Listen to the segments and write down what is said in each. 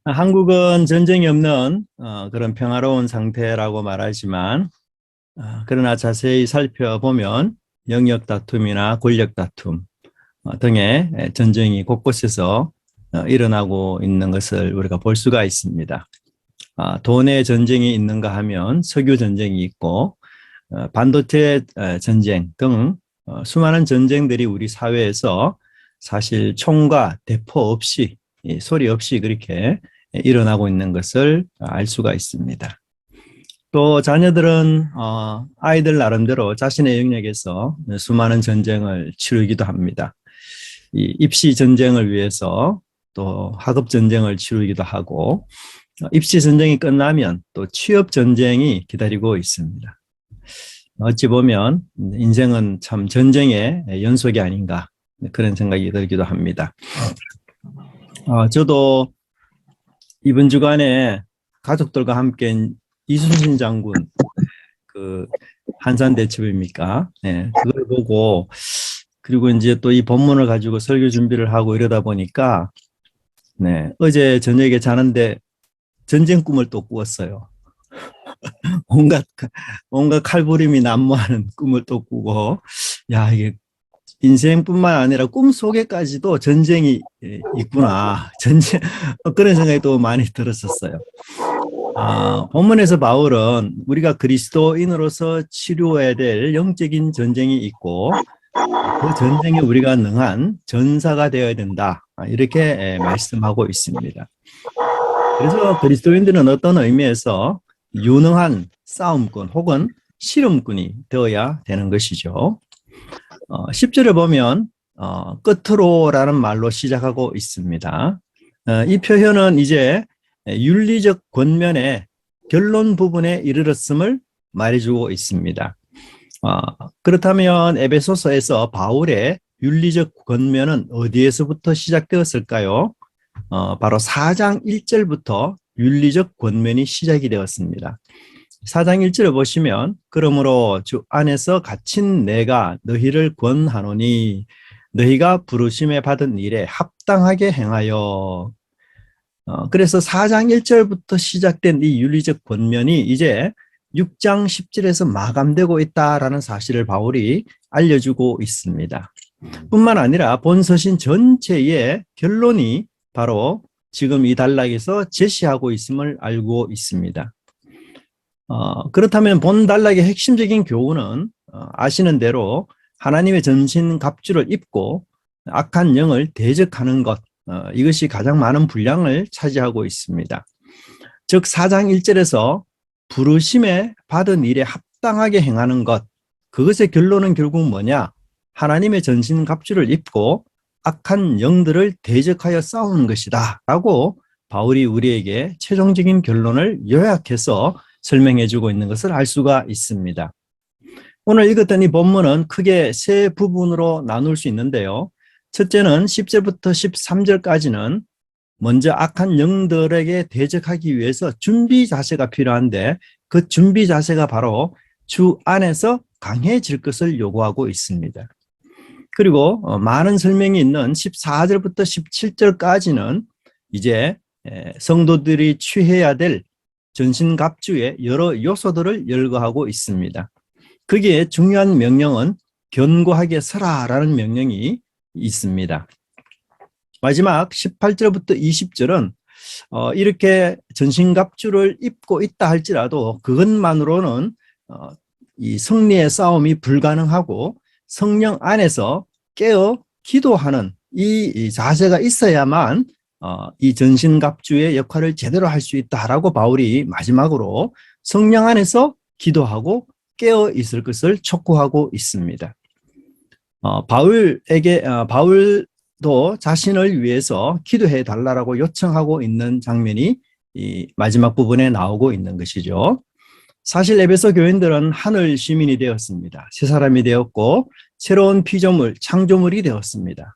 한국은 전쟁이 없는 그런 평화로운 상태라고 말하지만 그러나 자세히 살펴보면 영역 다툼이나 권력 다툼 등의 전쟁이 곳곳에서 일어나고 있는 것을 우리가 볼 수가 있습니다. 돈의 전쟁이 있는가 하면 석유 전쟁이 있고 반도체 전쟁 등 수많은 전쟁들이 우리 사회에서 사실 총과 대포 없이 소리 없이 그렇게 일어나고 있는 것을 알 수가 있습니다. 또 자녀들은 아이들 나름대로 자신의 영역에서 수많은 전쟁을 치르기도 합니다. 이 입시 전쟁을 위해서 또 학업 전쟁을 치르기도 하고 입시 전쟁이 끝나면 또 취업 전쟁이 기다리고 있습니다. 어찌 보면 인생은 참 전쟁의 연속이 아닌가 그런 생각이 들기도 합니다. 저도 이번 주간에 가족들과 함께 이순신 장군 그 한산대첩입니까? 네, 그걸 보고 그리고 이제 또 이 본문을 가지고 설교 준비를 하고 이러다 보니까 네, 어제 저녁에 자는데 전쟁 꿈을 또 꾸었어요. 온갖 칼부림이 난무하는 꿈을 또 꾸고 야 이게 인생뿐만 아니라 꿈 속에까지도 전쟁이 있구나. 전쟁 그런 생각이 또 많이 들었었어요. 본문에서 바울은 우리가 그리스도인으로서 치료해야 될 영적인 전쟁이 있고 그 전쟁에 우리가 능한 전사가 되어야 된다. 이렇게 말씀하고 있습니다. 그래서 그리스도인들은 어떤 의미에서 유능한 싸움꾼 혹은 실험꾼이 되어야 되는 것이죠. 10절을 보면 끝으로라는 말로 시작하고 있습니다. 이 표현은 이제 윤리적 권면의 결론 부분에 이르렀음을 말해주고 있습니다. 그렇다면 에베소서에서 바울의 윤리적 권면은 어디에서부터 시작되었을까요? 바로 4장 1절부터 윤리적 권면이 시작이 되었습니다. 4장 1절을 보시면 그러므로 주 안에서 갇힌 내가 너희를 권하노니 너희가 부르심에 받은 일에 합당하게 행하여 그래서 4장 1절부터 시작된 이 윤리적 권면이 이제 6장 10절에서 마감되고 있다라는 사실을 바울이 알려주고 있습니다. 뿐만 아니라 본서신 전체의 결론이 바로 지금 이 단락에서 제시하고 있음을 알고 있습니다. 그렇다면 본 단락의 핵심적인 교훈은 아시는 대로 하나님의 전신 갑주를 입고 악한 영을 대적하는 것 이것이 가장 많은 분량을 차지하고 있습니다. 즉 4장 1절에서 부르심에 받은 일에 합당하게 행하는 것 그것의 결론은 결국 뭐냐? 하나님의 전신 갑주를 입고 악한 영들을 대적하여 싸우는 것이다 라고 바울이 우리에게 최종적인 결론을 요약해서 설명해 주고 있는 것을 알 수가 있습니다. 오늘 읽었던 이 본문은 크게 세 부분으로 나눌 수 있는데요. 첫째는 10절부터 13절까지는 먼저 악한 영들에게 대적하기 위해서 준비 자세가 필요한데 그 준비 자세가 바로 주 안에서 강해질 것을 요구하고 있습니다. 그리고 많은 설명이 있는 14절부터 17절까지는 이제 성도들이 취해야 될 전신갑주의 여러 요소들을 열거하고 있습니다. 거기에 중요한 명령은 견고하게 서라라는 명령이 있습니다. 마지막 18절부터 20절은 이렇게 전신갑주를 입고 있다 할지라도 그것만으로는 이 승리의 싸움이 불가능하고 성령 안에서 깨어 기도하는 이 자세가 있어야만 이 전신갑주의 역할을 제대로 할 수 있다라고 바울이 마지막으로 성령 안에서 기도하고 깨어 있을 것을 촉구하고 있습니다. 바울도 자신을 위해서 기도해 달라고 요청하고 있는 장면이 이 마지막 부분에 나오고 있는 것이죠. 사실 에베소 교인들은 하늘 시민이 되었습니다. 새 사람이 되었고 새로운 피조물, 창조물이 되었습니다.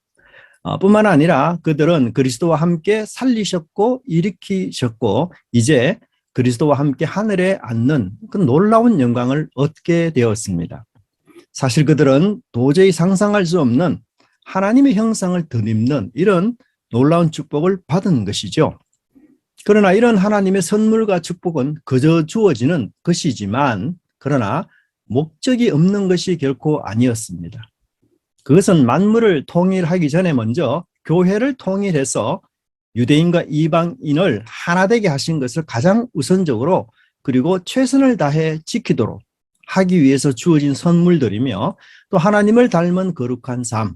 뿐만 아니라 그들은 그리스도와 함께 살리셨고 일으키셨고 이제 그리스도와 함께 하늘에 앉는 그 놀라운 영광을 얻게 되었습니다. 사실 그들은 도저히 상상할 수 없는 하나님의 형상을 덧입는 이런 놀라운 축복을 받은 것이죠. 그러나 이런 하나님의 선물과 축복은 그저 주어지는 것이지만 그러나 목적이 없는 것이 결코 아니었습니다. 그것은 만물을 통일하기 전에 먼저 교회를 통일해서 유대인과 이방인을 하나 되게 하신 것을 가장 우선적으로 그리고 최선을 다해 지키도록 하기 위해서 주어진 선물들이며 또 하나님을 닮은 거룩한 삶,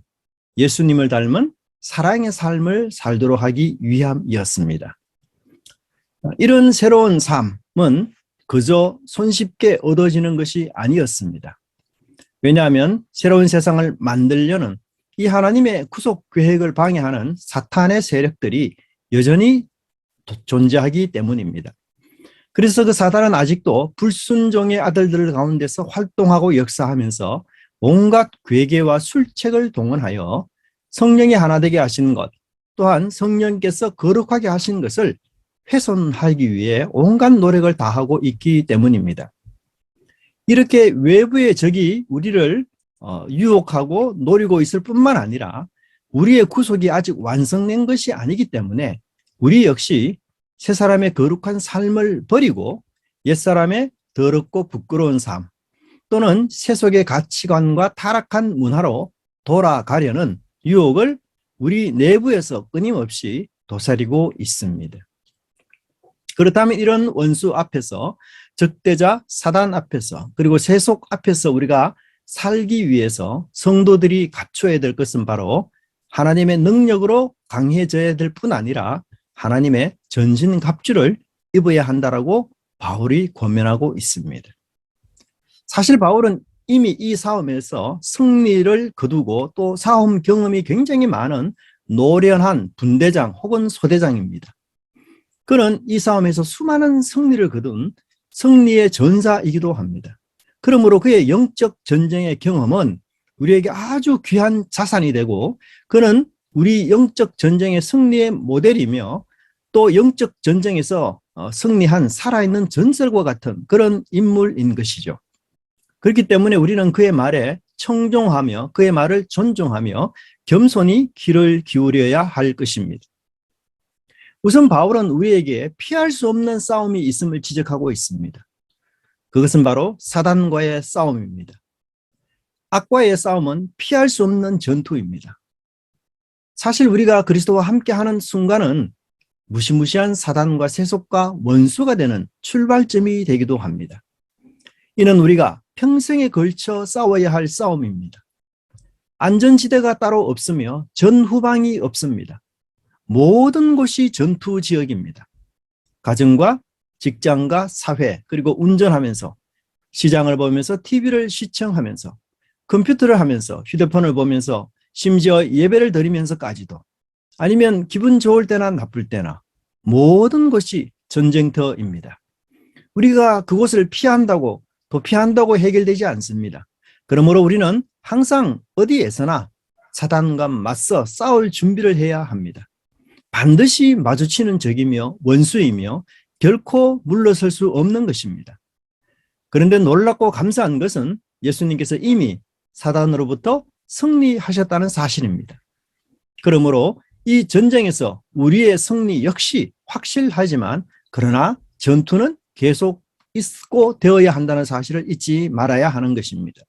예수님을 닮은 사랑의 삶을 살도록 하기 위함이었습니다. 이런 새로운 삶은 그저 손쉽게 얻어지는 것이 아니었습니다. 왜냐하면 새로운 세상을 만들려는 이 하나님의 구속 계획을 방해하는 사탄의 세력들이 여전히 존재하기 때문입니다. 그래서 그 사단은 아직도 불순종의 아들들 가운데서 활동하고 역사하면서 온갖 괴계와 술책을 동원하여 성령이 하나 되게 하신 것, 또한 성령께서 거룩하게 하신 것을 훼손하기 위해 온갖 노력을 다하고 있기 때문입니다. 이렇게 외부의 적이 우리를 유혹하고 노리고 있을 뿐만 아니라 우리의 구속이 아직 완성된 것이 아니기 때문에 우리 역시 새 사람의 거룩한 삶을 버리고 옛사람의 더럽고 부끄러운 삶 또는 세속의 가치관과 타락한 문화로 돌아가려는 유혹을 우리 내부에서 끊임없이 도사리고 있습니다. 그렇다면 이런 원수 앞에서 적대자 사단 앞에서 그리고 세속 앞에서 우리가 살기 위해서 성도들이 갖춰야 될 것은 바로 하나님의 능력으로 강해져야 될 뿐 아니라 하나님의 전신 갑주를 입어야 한다라고 바울이 권면하고 있습니다. 사실 바울은 이미 이 싸움에서 승리를 거두고 또 싸움 경험이 굉장히 많은 노련한 분대장 혹은 소대장입니다. 그는 이 싸움에서 수많은 승리를 거둔 승리의 전사이기도 합니다. 그러므로 그의 영적 전쟁의 경험은 우리에게 아주 귀한 자산이 되고 그는 우리 영적 전쟁의 승리의 모델이며 또 영적 전쟁에서 승리한 살아있는 전설과 같은 그런 인물인 것이죠. 그렇기 때문에 우리는 그의 말에 청종하며 그의 말을 존중하며 겸손히 귀를 기울여야 할 것입니다. 우선 바울은 우리에게 피할 수 없는 싸움이 있음을 지적하고 있습니다. 그것은 바로 사단과의 싸움입니다. 악과의 싸움은 피할 수 없는 전투입니다. 사실 우리가 그리스도와 함께하는 순간은 무시무시한 사단과 세속과 원수가 되는 출발점이 되기도 합니다. 이는 우리가 평생에 걸쳐 싸워야 할 싸움입니다. 안전지대가 따로 없으며 전후방이 없습니다. 모든 곳이 전투 지역입니다. 가정과 직장과 사회 그리고 운전하면서 시장을 보면서 TV를 시청하면서 컴퓨터를 하면서 휴대폰을 보면서 심지어 예배를 드리면서까지도 아니면 기분 좋을 때나 나쁠 때나 모든 것이 전쟁터입니다. 우리가 그곳을 피한다고 도피한다고 해결되지 않습니다. 그러므로 우리는 항상 어디에서나 사단과 맞서 싸울 준비를 해야 합니다. 반드시 마주치는 적이며 원수이며 결코 물러설 수 없는 것입니다. 그런데 놀랍고 감사한 것은 예수님께서 이미 사단으로부터 승리하셨다는 사실입니다. 그러므로 이 전쟁에서 우리의 승리 역시 확실하지만 그러나 전투는 계속 있고 되어야 한다는 사실을 잊지 말아야 하는 것입니다.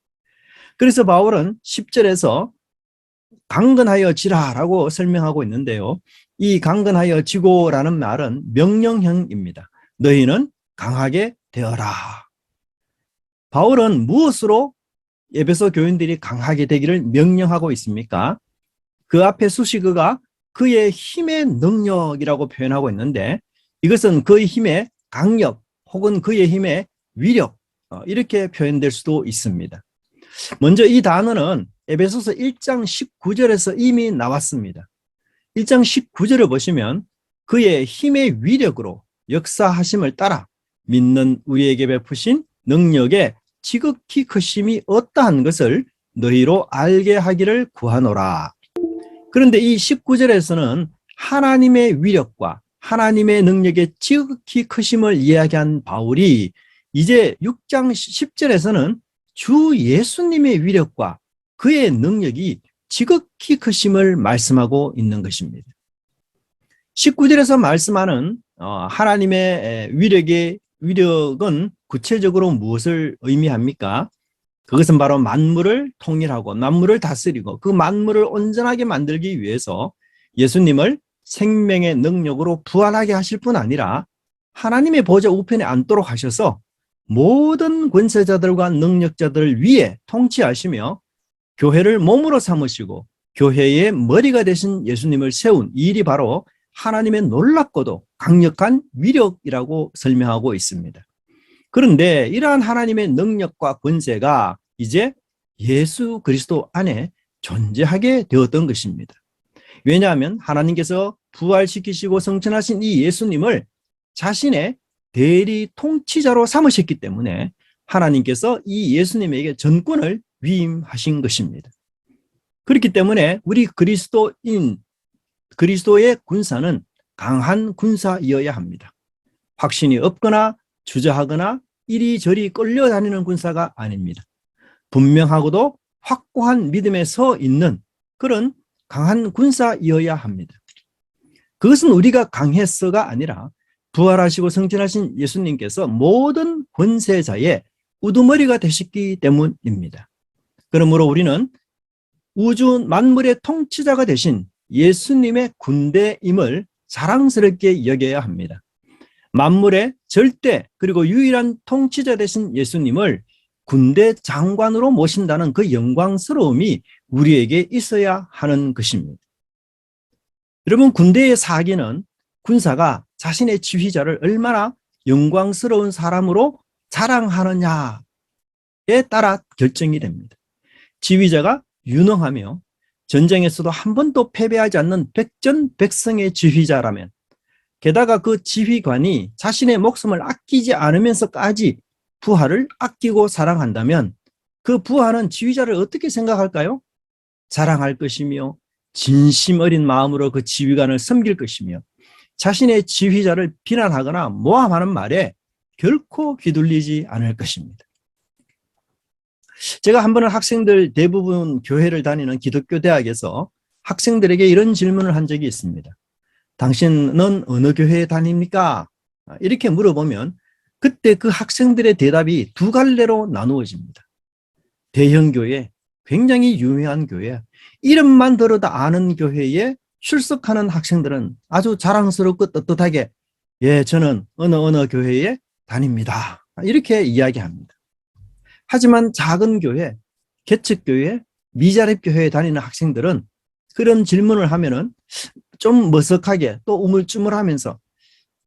그래서 바울은 10절에서 강건하여 지라라고 설명하고 있는데요. 이 강건하여 지고라는 말은 명령형입니다. 너희는 강하게 되어라. 바울은 무엇으로 에베소 교인들이 강하게 되기를 명령하고 있습니까? 그 앞에 수식어가 그의 힘의 능력이라고 표현하고 있는데 이것은 그의 힘의 강력 혹은 그의 힘의 위력 이렇게 표현될 수도 있습니다. 먼저 이 단어는 에베소서 1장 19절에서 이미 나왔습니다. 1장 19절을 보시면 그의 힘의 위력으로 역사하심을 따라 믿는 우리에게 베푸신 능력의 지극히 크심이 어떠한 것을 너희로 알게 하기를 구하노라. 그런데 이 19절에서는 하나님의 위력과 하나님의 능력의 지극히 크심을 이야기한 바울이 이제 6장 10절에서는 주 예수님의 위력과 그의 능력이 지극히 크심을 말씀하고 있는 것입니다. 19절에서 말씀하는 하나님의 위력은 구체적으로 무엇을 의미합니까? 그것은 바로 만물을 통일하고 만물을 다스리고 그 만물을 온전하게 만들기 위해서 예수님을 생명의 능력으로 부활하게 하실 뿐 아니라 하나님의 보좌 우편에 앉도록 하셔서 모든 권세자들과 능력자들을 위해 통치하시며 교회를 몸으로 삼으시고 교회의 머리가 되신 예수님을 세운 이 일이 바로 하나님의 놀랍고도 강력한 위력이라고 설명하고 있습니다. 그런데 이러한 하나님의 능력과 권세가 이제 예수 그리스도 안에 존재하게 되었던 것입니다. 왜냐하면 하나님께서 부활시키시고 성천하신 이 예수님을 자신의 대리 통치자로 삼으셨기 때문에 하나님께서 이 예수님에게 전권을 위임하신 것입니다. 그렇기 때문에 우리 그리스도의 군사는 강한 군사이어야 합니다. 확신이 없거나 주저하거나 이리저리 끌려다니는 군사가 아닙니다. 분명하고도 확고한 믿음에 서 있는 그런 강한 군사이어야 합니다. 그것은 우리가 강해서가 아니라 부활하시고 성천하신 예수님께서 모든 권세자의 우두머리가 되셨기 때문입니다. 그러므로 우리는 우주 만물의 통치자가 되신 예수님의 군대임을 자랑스럽게 여겨야 합니다. 만물의 절대 그리고 유일한 통치자 되신 예수님을 군대 장관으로 모신다는 그 영광스러움이 우리에게 있어야 하는 것입니다. 여러분, 군대의 사기는 군사가 자신의 지휘자를 얼마나 영광스러운 사람으로 자랑하느냐에 따라 결정이 됩니다. 지휘자가 유능하며 전쟁에서도 한 번도 패배하지 않는 백전백승의 지휘자라면, 게다가 그 지휘관이 자신의 목숨을 아끼지 않으면서까지 부하를 아끼고 사랑한다면 그 부하는 지휘자를 어떻게 생각할까요? 자랑할 것이며 진심 어린 마음으로 그 지휘관을 섬길 것이며 자신의 지휘자를 비난하거나 모함하는 말에 결코 휘둘리지 않을 것입니다. 제가 한 번은 학생들 대부분 교회를 다니는 기독교 대학에서 학생들에게 이런 질문을 한 적이 있습니다. 당신은 어느 교회에 다닙니까? 이렇게 물어보면 그때 그 학생들의 대답이 두 갈래로 나누어집니다. 대형 교회, 굉장히 유명한 교회, 이름만 들어도 아는 교회에 출석하는 학생들은 아주 자랑스럽고 떳떳하게 예, 저는 어느 교회에 다닙니다. 이렇게 이야기합니다. 하지만 작은 교회, 개척교회, 미자립교회에 다니는 학생들은 그런 질문을 하면은 좀 머쓱하게 또 우물쭈물하면서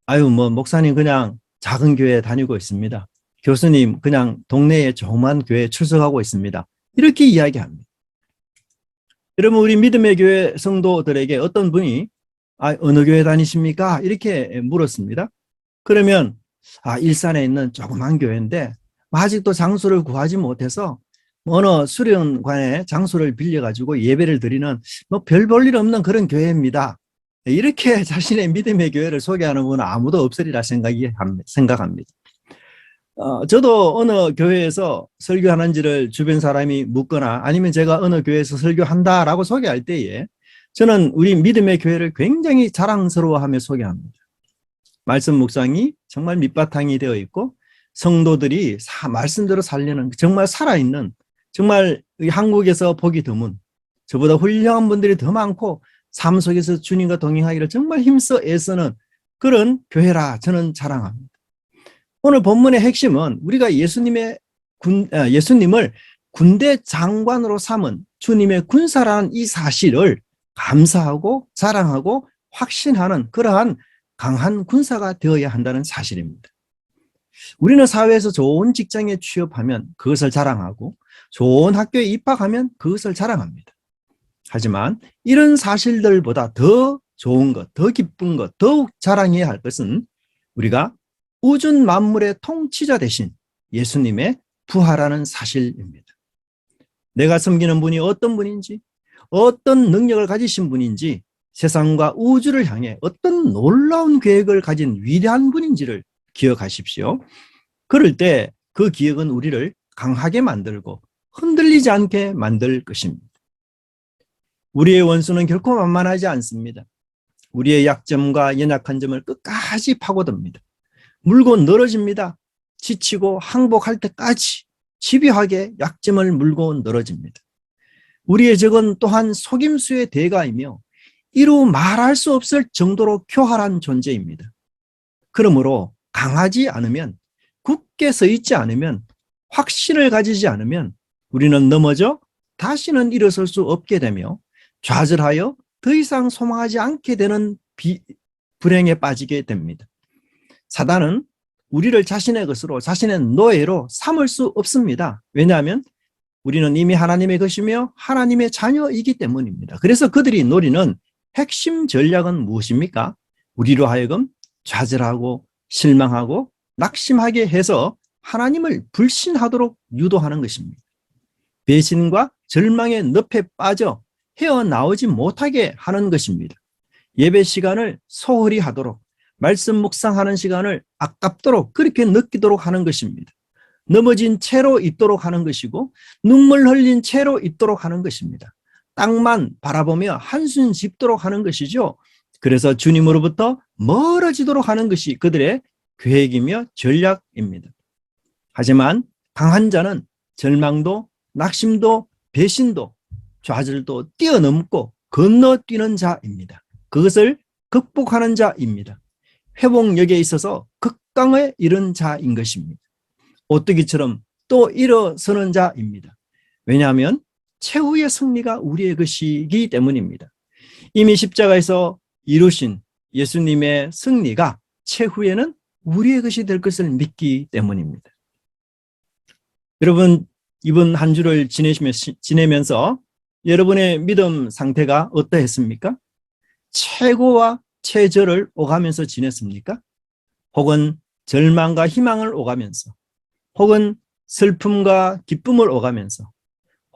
아유, 목사님 그냥 작은 교회에 다니고 있습니다. 교수님 그냥 동네에 조그만 교회에 출석하고 있습니다. 이렇게 이야기합니다. 여러분, 우리 믿음의 교회 성도들에게 어떤 분이 어느 교회 다니십니까? 이렇게 물었습니다. 그러면 일산에 있는 조그만 교회인데 아직도 장소를 구하지 못해서 어느 수련관에 장소를 빌려가지고 예배를 드리는 별 볼 일 없는 그런 교회입니다. 이렇게 자신의 믿음의 교회를 소개하는 분은 아무도 없으리라 생각합니다. 저도 어느 교회에서 설교하는지를 주변 사람이 묻거나 아니면 제가 어느 교회에서 설교한다라고 소개할 때에 저는 우리 믿음의 교회를 굉장히 자랑스러워하며 소개합니다. 말씀 묵상이 정말 밑바탕이 되어 있고 성도들이 말씀대로 살려는 정말 살아있는, 정말 한국에서 보기 드문, 저보다 훌륭한 분들이 더 많고 삶 속에서 주님과 동행하기를 정말 힘써 애쓰는 그런 교회라 저는 자랑합니다. 오늘 본문의 핵심은 우리가 예수님을 군대 장관으로 삼은 주님의 군사라는 이 사실을 감사하고 자랑하고 확신하는 그러한 강한 군사가 되어야 한다는 사실입니다. 우리는 사회에서 좋은 직장에 취업하면 그것을 자랑하고 좋은 학교에 입학하면 그것을 자랑합니다. 하지만 이런 사실들보다 더 좋은 것, 더 기쁜 것, 더욱 자랑해야 할 것은 우리가 우주 만물의 통치자 되신 예수님의 부활하는 사실입니다. 내가 섬기는 분이 어떤 분인지, 어떤 능력을 가지신 분인지, 세상과 우주를 향해 어떤 놀라운 계획을 가진 위대한 분인지를 기억하십시오. 그럴 때 그 기억은 우리를 강하게 만들고 흔들리지 않게 만들 것입니다. 우리의 원수는 결코 만만하지 않습니다. 우리의 약점과 연약한 점을 끝까지 파고듭니다. 물고 늘어집니다. 지치고 항복할 때까지 집요하게 약점을 물고 늘어집니다. 우리의 적은 또한 속임수의 대가이며 이루 말할 수 없을 정도로 교활한 존재입니다. 그러므로 강하지 않으면, 굳게 서 있지 않으면, 확신을 가지지 않으면 우리는 넘어져 다시는 일어설 수 없게 되며 좌절하여 더 이상 소망하지 않게 되는 불행에 빠지게 됩니다. 사단은 우리를 자신의 것으로, 자신의 노예로 삼을 수 없습니다. 왜냐하면 우리는 이미 하나님의 것이며 하나님의 자녀이기 때문입니다. 그래서 그들이 노리는 핵심 전략은 무엇입니까? 우리로 하여금 좌절하고 실망하고 낙심하게 해서 하나님을 불신하도록 유도하는 것입니다. 배신과 절망의 늪에 빠져 헤어나오지 못하게 하는 것입니다. 예배 시간을 소홀히 하도록, 말씀 묵상하는 시간을 아깝도록 그렇게 느끼도록 하는 것입니다. 넘어진 채로 있도록 하는 것이고 눈물 흘린 채로 있도록 하는 것입니다. 땅만 바라보며 한숨 짓도록 하는 것이죠. 그래서 주님으로부터 멀어지도록 하는 것이 그들의 계획이며 전략입니다. 하지만 강한 자는 절망도 낙심도 배신도 좌절도 뛰어넘고 건너뛰는 자입니다. 그것을 극복하는 자입니다. 회복력에 있어서 극강에 이른 자인 것입니다. 오뚜기처럼 또 일어서는 자입니다. 왜냐하면 최후의 승리가 우리의 것이기 때문입니다. 이미 십자가에서 이루신 예수님의 승리가 최후에는 우리의 것이 될 것을 믿기 때문입니다. 여러분, 이번 한 주를 지내면서 여러분의 믿음 상태가 어떠했습니까? 최고와 최저를 오가면서 지냈습니까? 혹은 절망과 희망을 오가면서, 혹은 슬픔과 기쁨을 오가면서,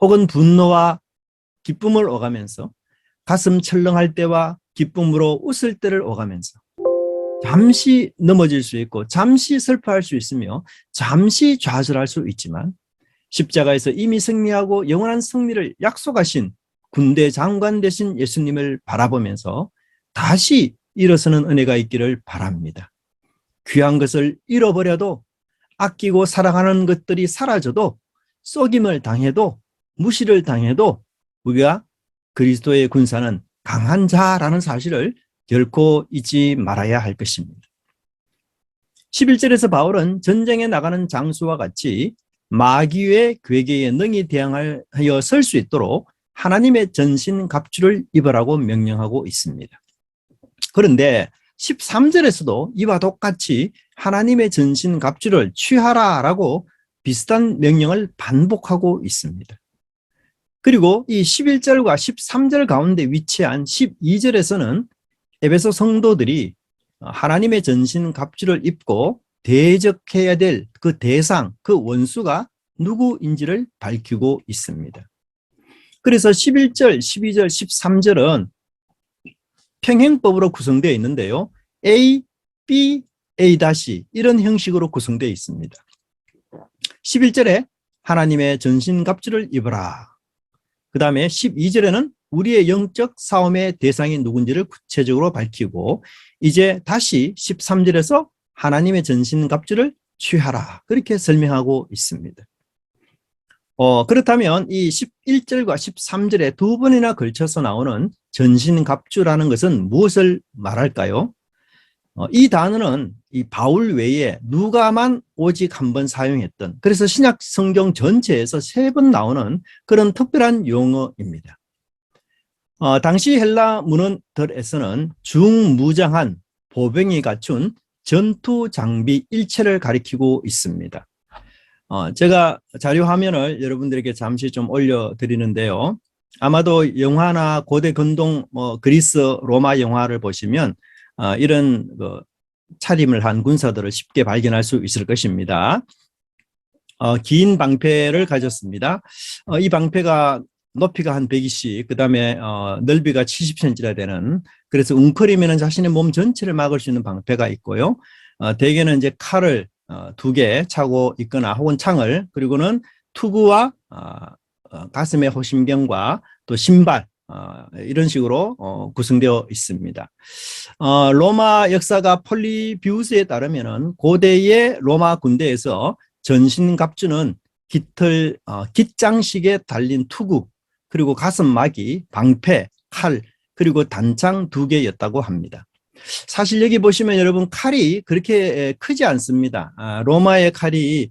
혹은 분노와 기쁨을 오가면서, 가슴 철렁할 때와 기쁨으로 웃을 때를 오가면서 잠시 넘어질 수 있고 잠시 슬퍼할 수 있으며 잠시 좌절할 수 있지만 십자가에서 이미 승리하고 영원한 승리를 약속하신 군대 장관 되신 예수님을 바라보면서 다시 일어서는 은혜가 있기를 바랍니다. 귀한 것을 잃어버려도, 아끼고 사랑하는 것들이 사라져도, 속임을 당해도, 무시를 당해도 우리가 그리스도의 군사는 강한 자라는 사실을 결코 잊지 말아야 할 것입니다. 11절에서 바울은 전쟁에 나가는 장수와 같이 마귀의 괴계에 능히 대항하여 설 수 있도록 하나님의 전신 갑주를 입으라고 명령하고 있습니다. 그런데 13절에서도 이와 똑같이 하나님의 전신 갑주를 취하라라고 비슷한 명령을 반복하고 있습니다. 그리고 이 11절과 13절 가운데 위치한 12절에서는 에베소 성도들이 하나님의 전신 갑주를 입고 대적해야 될 그 대상, 그 원수가 누구인지를 밝히고 있습니다. 그래서 11절, 12절, 13절은 평행법으로 구성되어 있는데요. A, B, A- 이런 형식으로 구성되어 있습니다. 11절에 하나님의 전신 갑주를 입어라. 그 다음에 12절에는 우리의 영적 싸움의 대상이 누군지를 구체적으로 밝히고 이제 다시 13절에서 하나님의 전신 갑주를 취하라. 그렇게 설명하고 있습니다. 그렇다면 이 11절과 13절에 두 번이나 걸쳐서 나오는 전신 갑주라는 것은 무엇을 말할까요? 이 단어는 이 바울 외에 누가만 오직 한 번 사용했던, 그래서 신약 성경 전체에서 3번 나오는 그런 특별한 용어입니다. 당시 헬라 문헌들에서는 중무장한 보병이 갖춘 전투 장비 일체를 가리키고 있습니다. 제가 자료 화면을 여러분들에게 잠시 좀 올려드리는데요. 아마도 영화나 고대 근동 그리스 로마 영화를 보시면 이런 차림을 한 군사들을 쉽게 발견할 수 있을 것입니다. 긴 방패를 가졌습니다. 이 방패가 높이가 한 120, 그 다음에 넓이가 70cm나 되는, 그래서 웅크리면 자신의 몸 전체를 막을 수 있는 방패가 있고요. 대개는 이제 칼을 2개 차고 있거나 혹은 창을, 그리고는 투구와 가슴의 호심경과 또 신발, 이런 식으로 구성되어 있습니다. 로마 역사가 폴리비우스에 따르면은 고대의 로마 군대에서 전신갑주는 깃장식에 달린 투구, 그리고 가슴막이, 방패, 칼, 그리고 단창 2개였다고 합니다. 사실 여기 보시면 여러분 칼이 그렇게 크지 않습니다. 로마의 칼이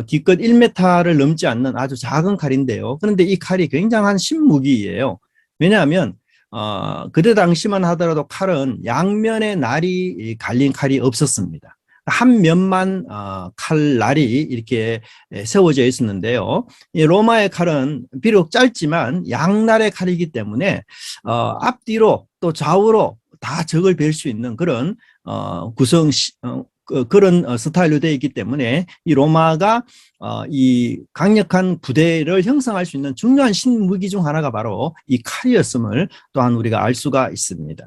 기껏 1m를 넘지 않는 아주 작은 칼인데요. 그런데 이 칼이 굉장한 신무기예요. 왜냐하면 그때 당시만 하더라도 칼은 양면의 날이 갈린 칼이 없었습니다. 한 면만 칼날이 이렇게 세워져 있었는데요. 이 로마의 칼은 비록 짧지만 양날의 칼이기 때문에 앞뒤로 또 좌우로 다 적을 뵐 수 있는 그런 그런 스타일로 되어 있기 때문에 이 로마가 이 강력한 부대를 형성할 수 있는 중요한 신무기 중 하나가 바로 이 칼이었음을 또한 우리가 알 수가 있습니다.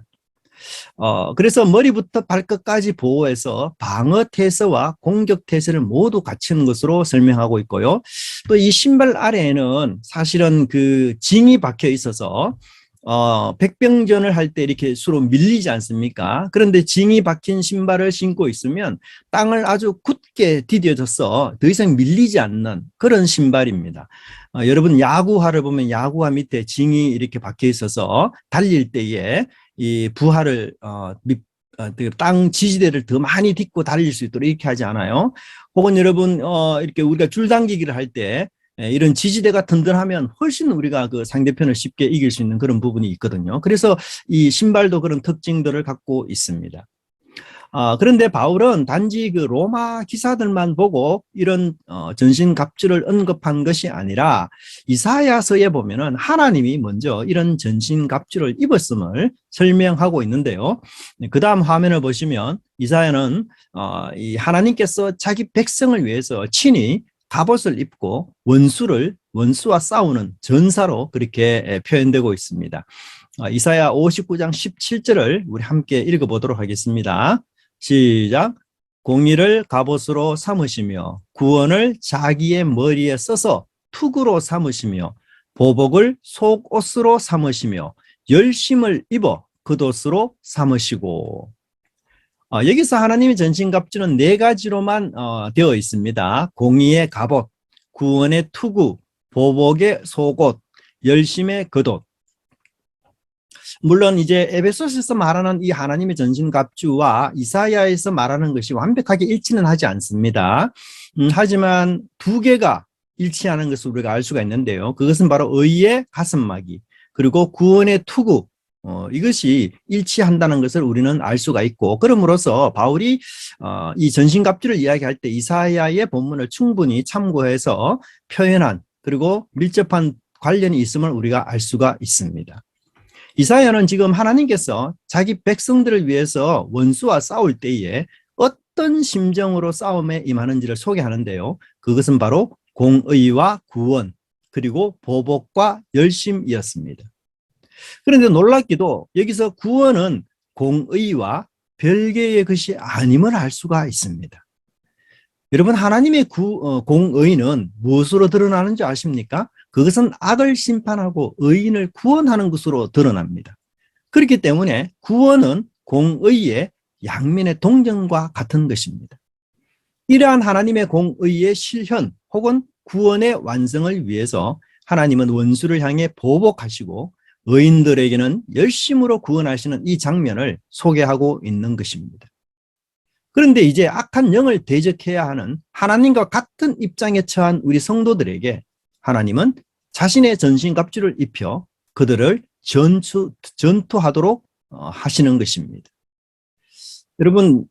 그래서 머리부터 발끝까지 보호해서 방어 태세와 공격 태세를 모두 갖추는 것으로 설명하고 있고요. 또 이 신발 아래에는 사실은 그 징이 박혀 있어서 백병전을 할 때 이렇게 서로 밀리지 않습니까? 그런데 징이 박힌 신발을 신고 있으면 땅을 아주 굳게 디뎌져서 더 이상 밀리지 않는 그런 신발입니다. 여러분 야구화를 보면 야구화 밑에 징이 이렇게 박혀 있어서 달릴 때에 이 부하를 땅 지지대를 더 많이 딛고 달릴 수 있도록 이렇게 하지 않아요? 혹은 여러분 이렇게 우리가 줄당기기를 할 때 이런 지지대가 든든하면 훨씬 우리가 그 상대편을 쉽게 이길 수 있는 그런 부분이 있거든요. 그래서 이 신발도 그런 특징들을 갖고 있습니다. 그런데 바울은 단지 그 로마 기사들만 보고 이런 전신갑주를 언급한 것이 아니라 이사야서에 보면은 하나님이 먼저 이런 전신갑주를 입었음을 설명하고 있는데요. 그 다음 화면을 보시면 이사야는 이 하나님께서 자기 백성을 위해서 친히 갑옷을 입고 원수와 싸우는 전사로 그렇게 표현되고 있습니다. 이사야 59장 17절을 우리 함께 읽어보도록 하겠습니다. 시작. 공의를 갑옷으로 삼으시며 구원을 자기의 머리에 써서 투구로 삼으시며 보복을 속옷으로 삼으시며 열심을 입어 겉옷으로 삼으시고. 여기서 하나님의 전신갑주는 4가지로만 되어 있습니다. 공의의 갑옷, 구원의 투구, 보복의 속옷, 열심의 겉옷. 물론 이제 에베소서에서 말하는 이 하나님의 전신갑주와 이사야에서 말하는 것이 완벽하게 일치는 하지 않습니다. 하지만 2개가 일치하는 것을 우리가 알 수가 있는데요. 그것은 바로 의의 가슴막이 그리고 구원의 투구, 이것이 일치한다는 것을 우리는 알 수가 있고, 그럼으로써 바울이 이 전신갑주를 이야기할 때 이사야의 본문을 충분히 참고해서 표현한 그리고 밀접한 관련이 있음을 우리가 알 수가 있습니다. 이사야는 지금 하나님께서 자기 백성들을 위해서 원수와 싸울 때에 어떤 심정으로 싸움에 임하는지를 소개하는데요. 그것은 바로 공의와 구원 그리고 보복과 열심이었습니다. 그런데 놀랍게도 여기서 구원은 공의와 별개의 것이 아님을 알 수가 있습니다. 여러분 하나님의 공의는 무엇으로 드러나는 줄 아십니까? 그것은 악을 심판하고 의인을 구원하는 것으로 드러납니다. 그렇기 때문에 구원은 공의의 양면의 동정과 같은 것입니다. 이러한 하나님의 공의의 실현 혹은 구원의 완성을 위해서 하나님은 원수를 향해 보복하시고 의인들에게는 열심으로 구원하시는 이 장면을 소개하고 있는 것입니다. 그런데 이제 악한 영을 대적해야 하는 하나님과 같은 입장에 처한 우리 성도들에게 하나님은 자신의 전신갑주를 입혀 그들을 전투하도록 하시는 것입니다. 여러분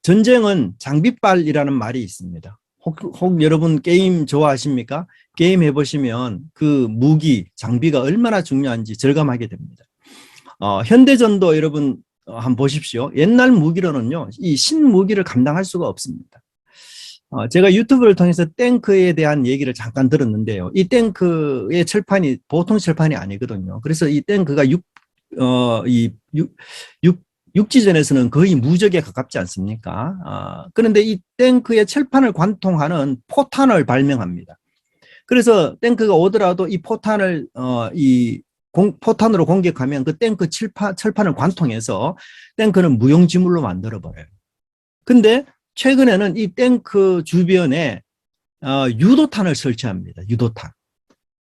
전쟁은 장비빨이라는 말이 있습니다. 혹 여러분 게임 좋아하십니까? 게임 해보시면 그 무기, 장비가 얼마나 중요한지 절감하게 됩니다. 현대전도 여러분 한번 보십시오. 옛날 무기로는요, 이 신무기를 감당할 수가 없습니다. 제가 유튜브를 통해서 탱크에 대한 얘기를 잠깐 들었는데요. 이 탱크의 철판이 보통 철판이 아니거든요. 그래서 이 탱크가 육지전에서는 거의 무적에 가깝지 않습니까? 그런데 이 탱크의 철판을 관통하는 포탄을 발명합니다. 그래서 탱크가 오더라도 이 포탄을 포탄으로 공격하면 그 탱크 철판을 관통해서 탱크는 무용지물로 만들어버려요. 근데 최근에는 이 탱크 주변에 유도탄을 설치합니다. 유도탄.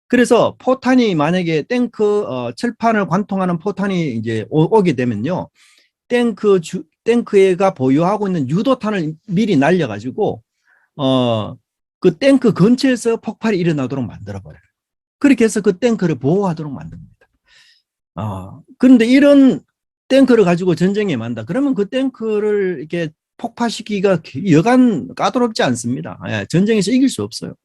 그래서 포탄이 만약에 탱크 철판을 관통하는 포탄이 이제 오게 되면요. 탱크가 보유하고 있는 유도탄을 미리 날려가지고 그 탱크 근처에서 폭발이 일어나도록 만들어버려요. 그렇게 해서 그 탱크를 보호하도록 만듭니다. 그런데 이런 탱크를 가지고 전쟁에 만다. 그러면 그 탱크를 이렇게 폭파시키기가 여간 까다롭지 않습니다. 전쟁에서 이길 수 없어요.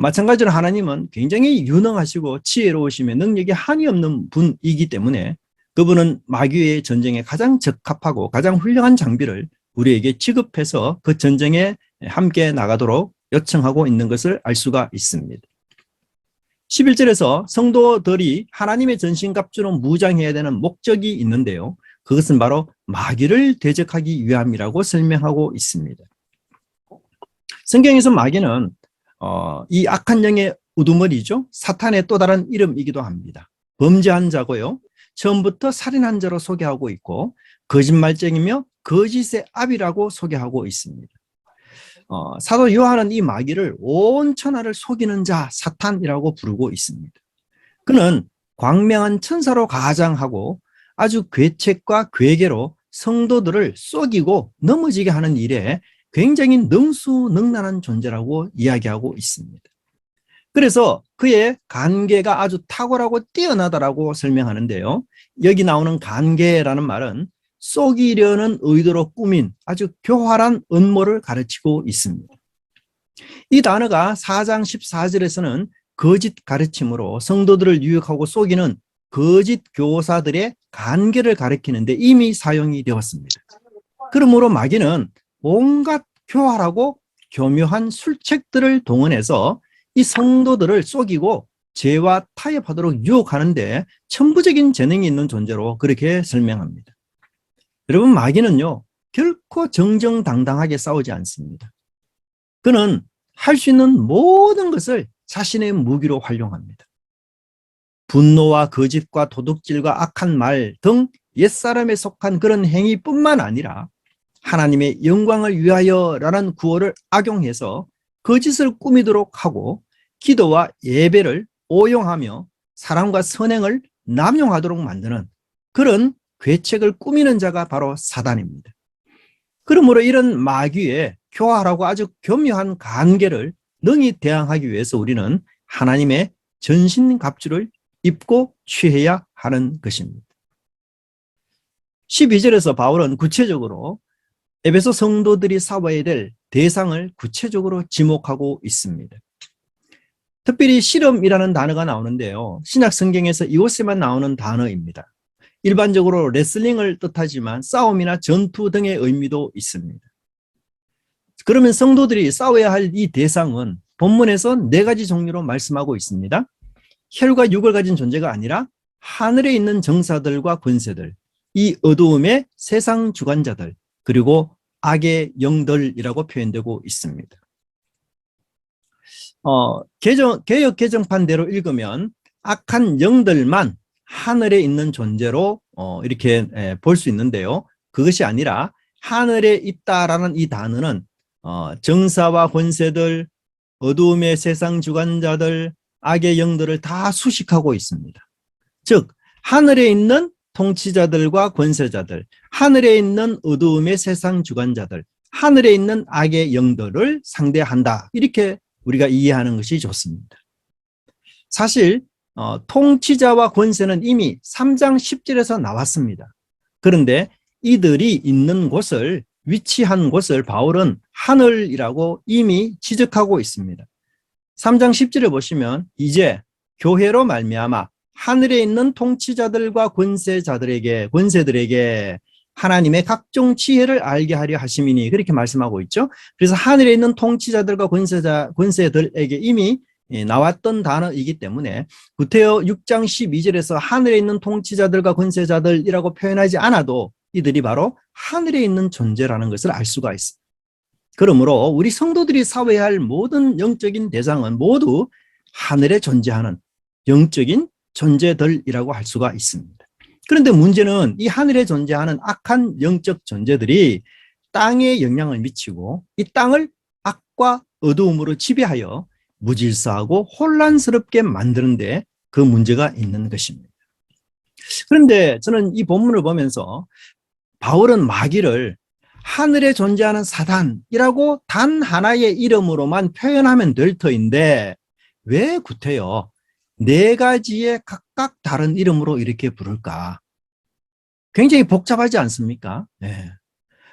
마찬가지로 하나님은 굉장히 유능하시고 지혜로우시며 능력이 한이 없는 분이기 때문에 그분은 마귀의 전쟁에 가장 적합하고 가장 훌륭한 장비를 우리에게 지급해서 그 전쟁에 함께 나가도록 요청하고 있는 것을 알 수가 있습니다. 11절에서 성도들이 하나님의 전신갑주로 무장해야 되는 목적이 있는데요. 그것은 바로 마귀를 대적하기 위함이라고 설명하고 있습니다. 성경에서 마귀는 이 악한 영의 우두머리죠. 사탄의 또 다른 이름이기도 합니다. 범죄한 자고요. 처음부터 살인한 자로 소개하고 있고 거짓말쟁이며 거짓의 아비라고 소개하고 있습니다. 사도 요한은 이 마귀를 온 천하를 속이는 자 사탄이라고 부르고 있습니다. 그는 광명한 천사로 가장하고 아주 괴책과 괴계로 성도들을 속이고 넘어지게 하는 일에 굉장히 능수능란한 존재라고 이야기하고 있습니다. 그래서 그의 간계가 아주 탁월하고 뛰어나다라고 설명하는데요. 여기 나오는 간계라는 말은 속이려는 의도로 꾸민 아주 교활한 음모를 가르치고 있습니다. 이 단어가 4장 14절에서는 거짓 가르침으로 성도들을 유혹하고 속이는 거짓 교사들의 간계를 가리키는데 이미 사용이 되었습니다. 그러므로 마귀는 온갖 교활하고 교묘한 술책들을 동원해서 이 성도들을 속이고 죄와 타협하도록 유혹하는데 천부적인 재능이 있는 존재로 그렇게 설명합니다. 여러분, 마귀는요 결코 정정당당하게 싸우지 않습니다. 그는 할 수 있는 모든 것을 자신의 무기로 활용합니다. 분노와 거짓과 도둑질과 악한 말 등 옛사람에 속한 그런 행위뿐만 아니라 하나님의 영광을 위하여라는 구호를 악용해서 거짓을 꾸미도록 하고 기도와 예배를 오용하며 사랑과 선행을 남용하도록 만드는 그런 괴책을 꾸미는 자가 바로 사단입니다. 그러므로 이런 마귀의 교활하고 아주 교묘한 간계를 능히 대항하기 위해서 우리는 하나님의 전신갑주를 입고 취해야 하는 것입니다. 12절에서 바울은 구체적으로 에베소 성도들이 싸워야 될 대상을 구체적으로 지목하고 있습니다. 특별히 실험이라는 단어가 나오는데요. 신약 성경에서 이곳에만 나오는 단어입니다. 일반적으로 레슬링을 뜻하지만 싸움이나 전투 등의 의미도 있습니다. 그러면 성도들이 싸워야 할 이 대상은 본문에서 4가지 종류로 말씀하고 있습니다. 혈과 육을 가진 존재가 아니라 하늘에 있는 정사들과 권세들, 이 어두움의 세상 주관자들, 그리고 악의 영들이라고 표현되고 있습니다. 개역 개정판대로 읽으면 악한 영들만 하늘에 있는 존재로 이렇게 볼 수 있는데요. 그것이 아니라 하늘에 있다라는 이 단어는 정사와 권세들, 어두움의 세상 주관자들, 악의 영들을 다 수식하고 있습니다. 즉 하늘에 있는 통치자들과 권세자들, 하늘에 있는 어두움의 세상 주관자들, 하늘에 있는 악의 영들을 상대한다. 이렇게 우리가 이해하는 것이 좋습니다. 사실 통치자와 권세는 이미 3장 10절에서 나왔습니다. 그런데 이들이 있는 곳을, 위치한 곳을 바울은 하늘이라고 이미 지적하고 있습니다. 3장 10절을 보시면 이제 교회로 말미암아 하늘에 있는 통치자들과 권세들에게 하나님의 각종 지혜를 알게 하려 하심이니 그렇게 말씀하고 있죠. 그래서 하늘에 있는 통치자들과 권세들에게 이미 나왔던 단어이기 때문에 구태여 6장 12절에서 하늘에 있는 통치자들과 권세자들이라고 표현하지 않아도 이들이 바로 하늘에 있는 존재라는 것을 알 수가 있습니다. 그러므로 우리 성도들이 싸워야 할 모든 영적인 대상은 모두 하늘에 존재하는 영적인 존재들이라고 할 수가 있습니다. 그런데 문제는 이 하늘에 존재하는 악한 영적 존재들이 땅에 영향을 미치고 이 땅을 악과 어두움으로 지배하여 무질서하고 혼란스럽게 만드는데 그 문제가 있는 것입니다. 그런데 저는 이 본문을 보면서 바울은 마귀를 하늘에 존재하는 사단이라고 단 하나의 이름으로만 표현하면 될 터인데 왜 구태여 네 가지의 각각 다른 이름으로 이렇게 부를까? 굉장히 복잡하지 않습니까? 네.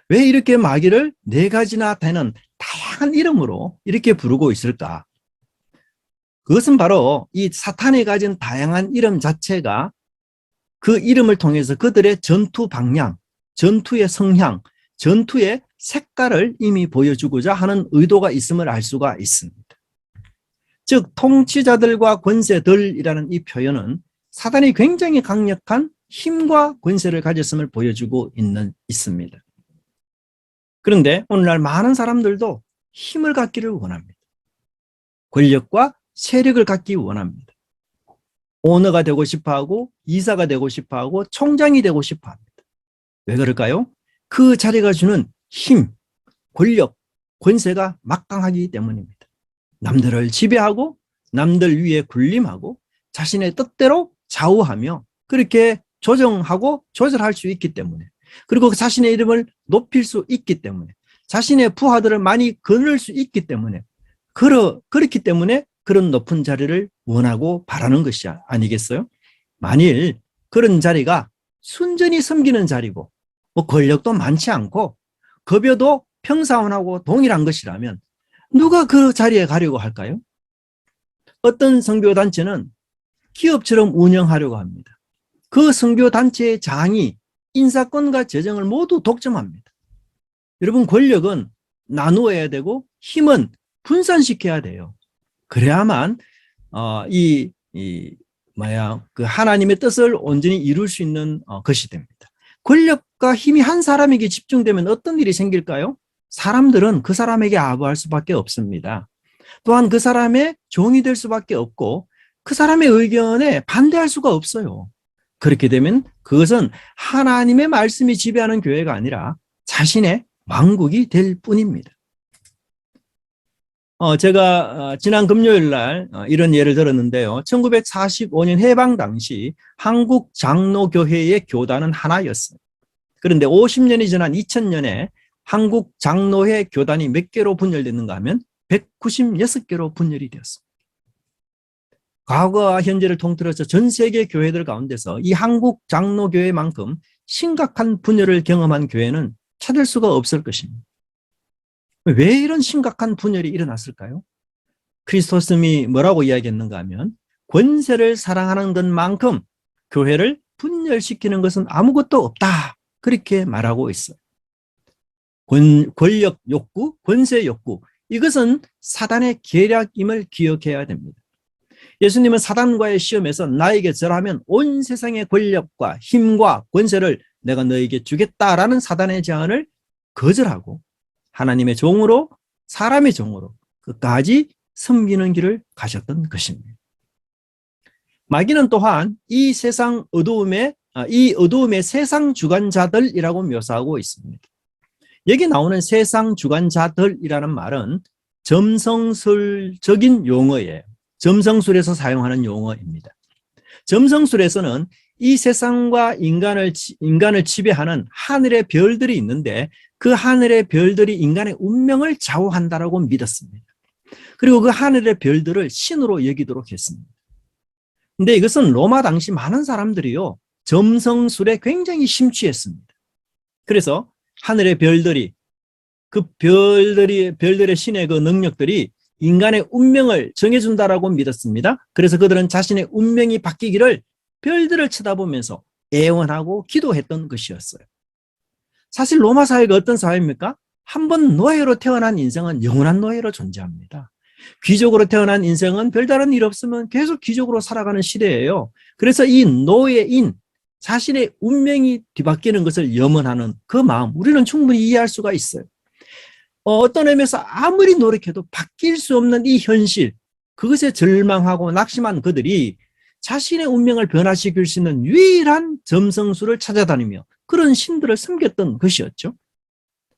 왜 이렇게 마귀를 네 가지나 되는 다양한 이름으로 이렇게 부르고 있을까? 그것은 바로 이 사탄이 가진 다양한 이름 자체가 그 이름을 통해서 그들의 전투 방향, 전투의 성향, 전투의 색깔을 이미 보여주고자 하는 의도가 있음을 알 수가 있습니다. 즉 통치자들과 권세들이라는 이 표현은 사단이 굉장히 강력한 힘과 권세를 가졌음을 보여주고 있습니다. 그런데 오늘날 많은 사람들도 힘을 갖기를 원합니다. 권력과 세력을 갖기 원합니다. 오너가 되고 싶어하고 이사가 되고 싶어하고 총장이 되고 싶어합니다. 왜 그럴까요? 그 자리가 주는 힘, 권력, 권세가 막강하기 때문입니다. 남들을 지배하고 남들 위에 군림하고 자신의 뜻대로 좌우하며 그렇게 조정하고 조절할 수 있기 때문에 그리고 자신의 이름을 높일 수 있기 때문에 자신의 부하들을 많이 거늘 수 있기 때문에 그렇기 때문에 그런 높은 자리를 원하고 바라는 것이 아니겠어요? 만일 그런 자리가 순전히 섬기는 자리고 뭐 권력도 많지 않고 급여도 평사원하고 동일한 것이라면 누가 그 자리에 가려고 할까요? 어떤 선교단체는 기업처럼 운영하려고 합니다. 그 선교단체의 장이 인사권과 재정을 모두 독점합니다. 여러분 권력은 나누어야 되고 힘은 분산시켜야 돼요. 그래야만 그 하나님의 뜻을 온전히 이룰 수 있는 것이 됩니다. 권력과 힘이 한 사람에게 집중되면 어떤 일이 생길까요? 사람들은 그 사람에게 아부할 수밖에 없습니다. 또한 그 사람의 종이 될 수밖에 없고 그 사람의 의견에 반대할 수가 없어요. 그렇게 되면 그것은 하나님의 말씀이 지배하는 교회가 아니라 자신의 왕국이 될 뿐입니다. 제가 지난 금요일 날 이런 예를 들었는데요. 1945년 해방 당시 한국 장로교회의 교단은 하나였어요. 그런데 50년이 지난 2000년에 한국 장로회 교단이 몇 개로 분열됐는가 하면 196개로 분열이 되었습니다. 과거와 현재를 통틀어서 전 세계 교회들 가운데서 이 한국 장로교회만큼 심각한 분열을 경험한 교회는 찾을 수가 없을 것입니다. 왜 이런 심각한 분열이 일어났을까요? 크리스토스님이 뭐라고 이야기했는가 하면 권세를 사랑하는 것만큼 교회를 분열시키는 것은 아무것도 없다. 그렇게 말하고 있어요. 권력 욕구, 권세 욕구 이것은 사단의 계략임을 기억해야 됩니다. 예수님은 사단과의 시험에서 나에게 절하면 온 세상의 권력과 힘과 권세를 내가 너에게 주겠다라는 사단의 제안을 거절하고 하나님의 종으로 사람의 종으로 끝까지 섬기는 길을 가셨던 것입니다. 마귀는 또한 이 어두움의 세상 주관자들이라고 묘사하고 있습니다. 여기 나오는 세상 주관자들이라는 말은 점성술적인 용어예요. 점성술에서 사용하는 용어입니다. 점성술에서는 이 세상과 인간을 지배하는 하늘의 별들이 있는데 그 하늘의 별들이 인간의 운명을 좌우한다라고 믿었습니다. 그리고 그 하늘의 별들을 신으로 여기도록 했습니다. 근데 이것은 로마 당시 많은 사람들이요 점성술에 굉장히 심취했습니다. 그래서 하늘의 별들이 별들의 신의 그 능력들이 인간의 운명을 정해준다라고 믿었습니다. 그래서 그들은 자신의 운명이 바뀌기를 별들을 쳐다보면서 애원하고 기도했던 것이었어요. 사실 로마 사회가 어떤 사회입니까? 한번 노예로 태어난 인생은 영원한 노예로 존재합니다. 귀족으로 태어난 인생은 별다른 일 없으면 계속 귀족으로 살아가는 시대예요. 그래서 이 노예인 자신의 운명이 뒤바뀌는 것을 염원하는 그 마음 우리는 충분히 이해할 수가 있어요. 어떤 의미에서 아무리 노력해도 바뀔 수 없는 이 현실 그것에 절망하고 낙심한 그들이 자신의 운명을 변화시킬 수 있는 유일한 점성술을 찾아다니며 그런 신들을 섬겼던 것이었죠.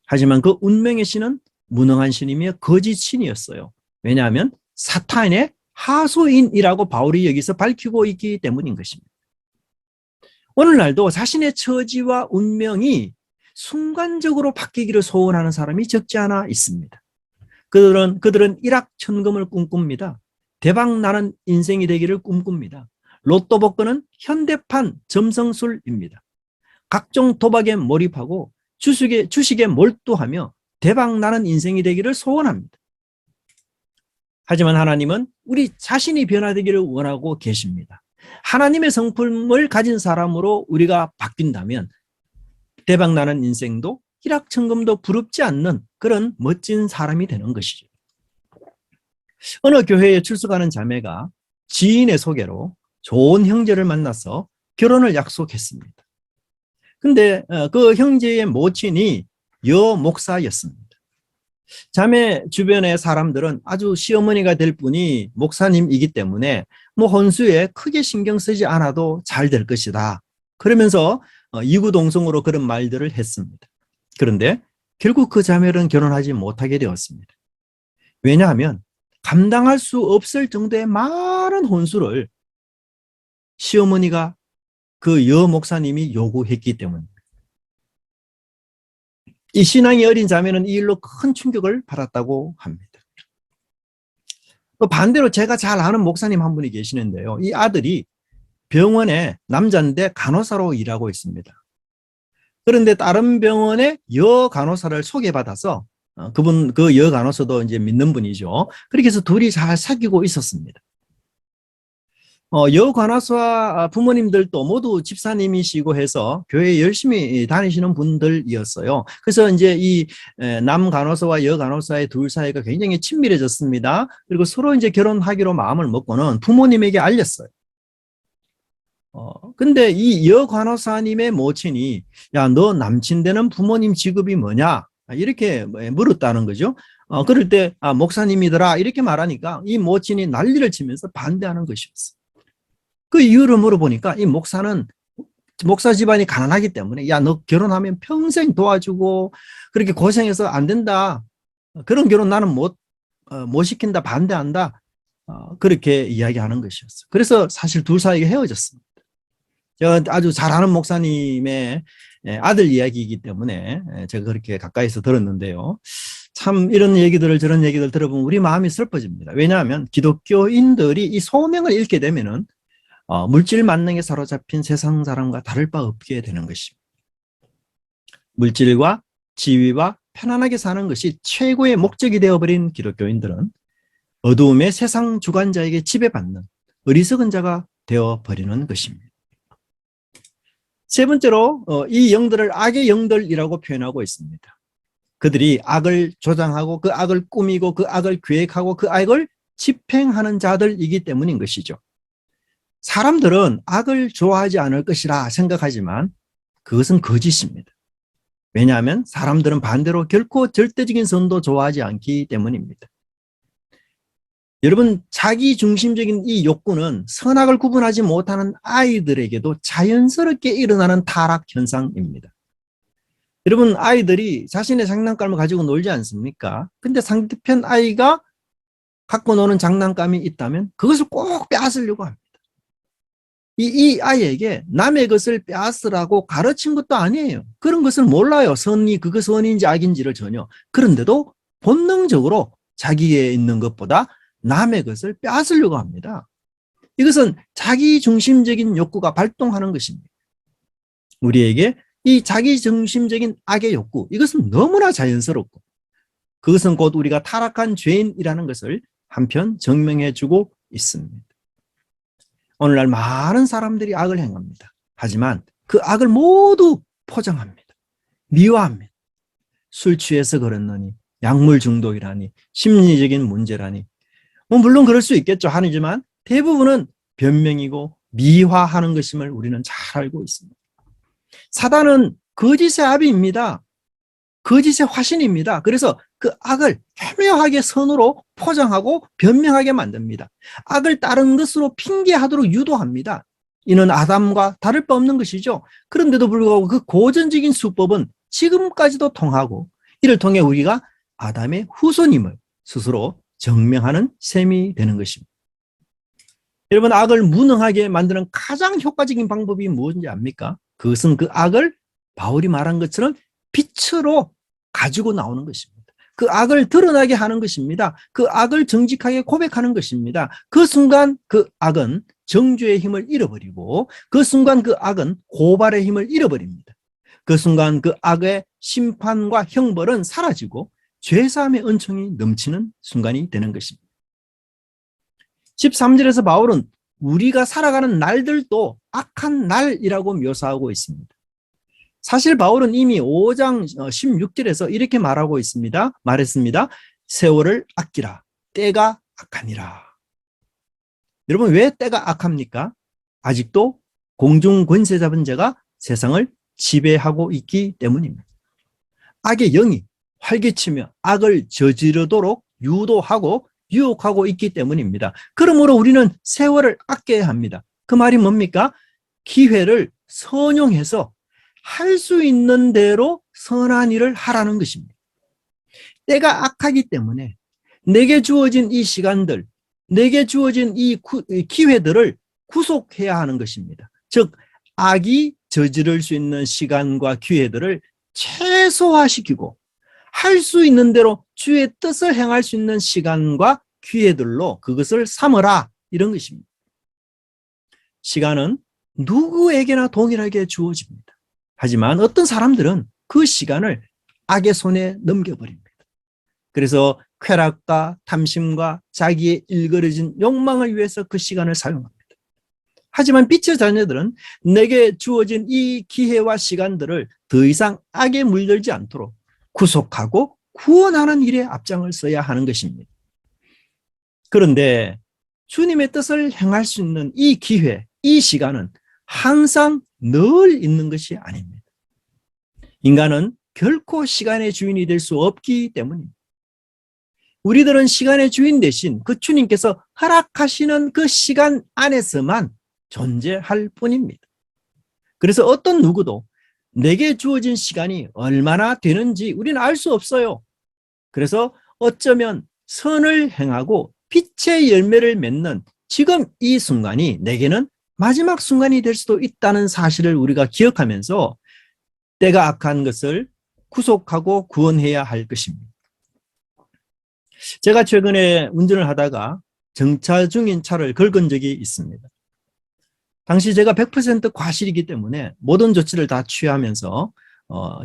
하지만 그 운명의 신은 무능한 신이며 거짓 신이었어요. 왜냐하면 사탄의 하소인이라고 바울이 여기서 밝히고 있기 때문인 것입니다. 오늘날도 자신의 처지와 운명이 순간적으로 바뀌기를 소원하는 사람이 적지 않아 있습니다. 그들은 일확천금을 꿈꿉니다. 대박나는 인생이 되기를 꿈꿉니다. 로또 복권은 현대판 점성술입니다. 각종 도박에 몰입하고 주식에 몰두하며 대박나는 인생이 되기를 소원합니다. 하지만 하나님은 우리 자신이 변화되기를 원하고 계십니다. 하나님의 성품을 가진 사람으로 우리가 바뀐다면 대박나는 인생도 일확천금도 부럽지 않는 그런 멋진 사람이 되는 것이죠. 어느 교회에 출석하는 자매가 지인의 소개로 좋은 형제를 만나서 결혼을 약속했습니다. 근데 그 형제의 모친이 여 목사였습니다. 자매 주변의 사람들은 아주 시어머니가 될 분이 목사님이기 때문에 뭐 혼수에 크게 신경 쓰지 않아도 잘 될 것이다. 그러면서 이구동성으로 그런 말들을 했습니다. 그런데 결국 그 자매는 결혼하지 못하게 되었습니다. 왜냐하면 감당할 수 없을 정도의 많은 혼수를 시어머니가 그 여 목사님이 요구했기 때문입니다. 이 신앙이 어린 자매는 이 일로 큰 충격을 받았다고 합니다. 또 반대로 제가 잘 아는 목사님 한 분이 계시는데요. 이 아들이 병원에 남자인데 간호사로 일하고 있습니다. 그런데 다른 병원에 여 간호사를 소개받아서 그 여 간호사도 이제 믿는 분이죠. 그렇게 해서 둘이 잘 사귀고 있었습니다. 여 간호사 부모님들도 모두 집사님이시고 해서 교회 열심히 다니시는 분들이었어요. 그래서 이제 이 남 간호사와 여 간호사의 둘 사이가 굉장히 친밀해졌습니다. 그리고 서로 이제 결혼하기로 마음을 먹고는 부모님에게 알렸어요. 근데 이 여 간호사님의 모친이 야, 너 남친 되는 부모님 직업이 뭐냐? 이렇게 물었다는 거죠. 그럴 때 목사님이더라 이렇게 말하니까 이 모친이 난리를 치면서 반대하는 것이었어요. 그 이유를 물어보니까 이 목사는 목사 집안이 가난하기 때문에 야, 너 결혼하면 평생 도와주고 그렇게 고생해서 안 된다. 그런 결혼 나는 못 시킨다, 반대한다. 그렇게 이야기하는 것이었어요. 그래서 사실 둘 사이가 헤어졌습니다. 제가 아주 잘 아는 목사님의 아들 이야기이기 때문에 제가 그렇게 가까이서 들었는데요. 참 이런 얘기들을 저런 얘기들 들어보면 우리 마음이 슬퍼집니다. 왜냐하면 기독교인들이 이 소명을 잃게 되면은 물질 만능에 사로잡힌 세상 사람과 다를 바 없게 되는 것입니다. 물질과 지위와 편안하게 사는 것이 최고의 목적이 되어버린 기독교인들은 어두움의 세상 주관자에게 지배받는 어리석은 자가 되어버리는 것입니다. 세 번째로 이 영들을 악의 영들이라고 표현하고 있습니다. 그들이 악을 조장하고 그 악을 꾸미고 그 악을 계획하고 그 악을 집행하는 자들이기 때문인 것이죠. 사람들은 악을 좋아하지 않을 것이라 생각하지만 그것은 거짓입니다. 왜냐하면 사람들은 반대로 결코 절대적인 선도 좋아하지 않기 때문입니다. 여러분, 자기중심적인 이 욕구는 선악을 구분하지 못하는 아이들에게도 자연스럽게 일어나는 타락 현상입니다. 여러분, 아이들이 자신의 장난감을 가지고 놀지 않습니까? 근데 상대편 아이가 갖고 노는 장난감이 있다면 그것을 꼭 빼앗으려고 합니다. 이 아이에게 남의 것을 빼앗으라고 가르친 것도 아니에요. 그런 것을 몰라요. 그거 선인지 악인지를 전혀. 그런데도 본능적으로 자기에 있는 것보다 남의 것을 빼앗으려고 합니다. 이것은 자기중심적인 욕구가 발동하는 것입니다. 우리에게 이 자기중심적인 악의 욕구, 이것은 너무나 자연스럽고 그것은 곧 우리가 타락한 죄인이라는 것을 한편 증명해주고 있습니다. 오늘날 많은 사람들이 악을 행합니다. 하지만 그 악을 모두 포장합니다. 미화합니다. 술 취해서 그랬느니, 약물 중독이라니, 심리적인 문제라니. 물론 그럴 수 있겠죠. 하지만 대부분은 변명이고 미화하는 것임을 우리는 잘 알고 있습니다. 사단은 거짓의 아비입니다. 거짓의 화신입니다. 그래서 그 악을 교묘하게 선으로 포장하고 변명하게 만듭니다. 악을 다른 것으로 핑계하도록 유도합니다. 이는 아담과 다를 바 없는 것이죠. 그런데도 불구하고 그 고전적인 수법은 지금까지도 통하고, 이를 통해 우리가 아담의 후손임을 스스로 증명하는 셈이 되는 것입니다. 여러분, 악을 무능하게 만드는 가장 효과적인 방법이 무엇인지 압니까? 그것은 그 악을 바울이 말한 것처럼 빛으로 가지고 나오는 것입니다. 그 악을 드러나게 하는 것입니다. 그 악을 정직하게 고백하는 것입니다. 그 순간 그 악은 정죄의 힘을 잃어버리고, 그 순간 그 악은 고발의 힘을 잃어버립니다. 그 순간 그 악의 심판과 형벌은 사라지고 죄사함의 은총이 넘치는 순간이 되는 것입니다. 13절에서 바울은 우리가 살아가는 날들도 악한 날이라고 묘사하고 있습니다. 사실 바울은 이미 5장 16절에서 이렇게 말했습니다. 세월을 아끼라. 때가 악하니라. 여러분, 왜 때가 악합니까? 아직도 공중 권세 잡은 자가 세상을 지배하고 있기 때문입니다. 악의 영이 활개치며 악을 저지르도록 유도하고 유혹하고 있기 때문입니다. 그러므로 우리는 세월을 아껴야 합니다. 그 말이 뭡니까? 기회를 선용해서 할 수 있는 대로 선한 일을 하라는 것입니다. 때가 악하기 때문에 내게 주어진 이 시간들, 내게 주어진 이 기회들을 구속해야 하는 것입니다. 즉, 악이 저지를 수 있는 시간과 기회들을 최소화시키고 할 수 있는 대로 주의 뜻을 행할 수 있는 시간과 기회들로 그것을 삼으라, 이런 것입니다. 시간은 누구에게나 동일하게 주어집니다. 하지만 어떤 사람들은 그 시간을 악의 손에 넘겨버립니다. 그래서 쾌락과 탐심과 자기의 일그러진 욕망을 위해서 그 시간을 사용합니다. 하지만 빛의 자녀들은 내게 주어진 이 기회와 시간들을 더 이상 악에 물들지 않도록 구속하고 구원하는 일에 앞장을 서야 하는 것입니다. 그런데 주님의 뜻을 행할 수 있는 이 기회, 이 시간은 항상 늘 있는 것이 아닙니다. 인간은 결코 시간의 주인이 될 수 없기 때문입니다. 우리들은 시간의 주인 대신 그 주님께서 허락하시는 그 시간 안에서만 존재할 뿐입니다. 그래서 어떤 누구도 내게 주어진 시간이 얼마나 되는지 우리는 알 수 없어요. 그래서 어쩌면 선을 행하고 빛의 열매를 맺는 지금 이 순간이 내게는 마지막 순간이 될 수도 있다는 사실을 우리가 기억하면서 때가 악한 것을 구속하고 구원해야 할 것입니다. 제가 최근에 운전을 하다가 정차 중인 차를 긁은 적이 있습니다. 당시 제가 100% 과실이기 때문에 모든 조치를 다 취하면서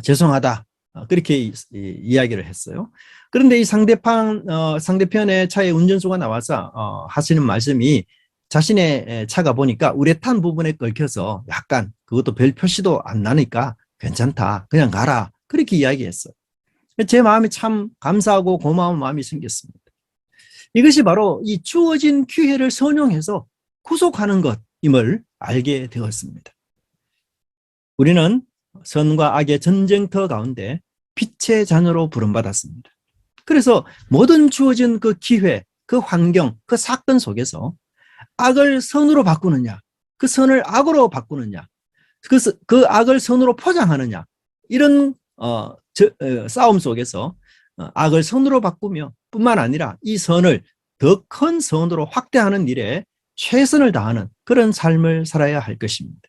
죄송하다, 그렇게 이야기를 했어요. 그런데 이 상대편의 차의 운전수가 나와서 하시는 말씀이 자신의 차가 보니까 우레탄 부분에 긁혀서 약간, 그것도 별 표시도 안 나니까 괜찮다, 그냥 가라, 그렇게 이야기했어요. 제 마음이 참 감사하고 고마운 마음이 생겼습니다. 이것이 바로 이 주어진 기회를 선용해서 구속하는 것임을 알게 되었습니다. 우리는 선과 악의 전쟁터 가운데 빛의 자녀로 부름받았습니다. 그래서 모든 주어진 그 기회, 그 환경, 그 사건 속에서 악을 선으로 바꾸느냐, 그 선을 악으로 바꾸느냐, 그 악을 선으로 포장하느냐, 이런 싸움 속에서 악을 선으로 바꾸며 뿐만 아니라 이 선을 더 큰 선으로 확대하는 일에 최선을 다하는 그런 삶을 살아야 할 것입니다.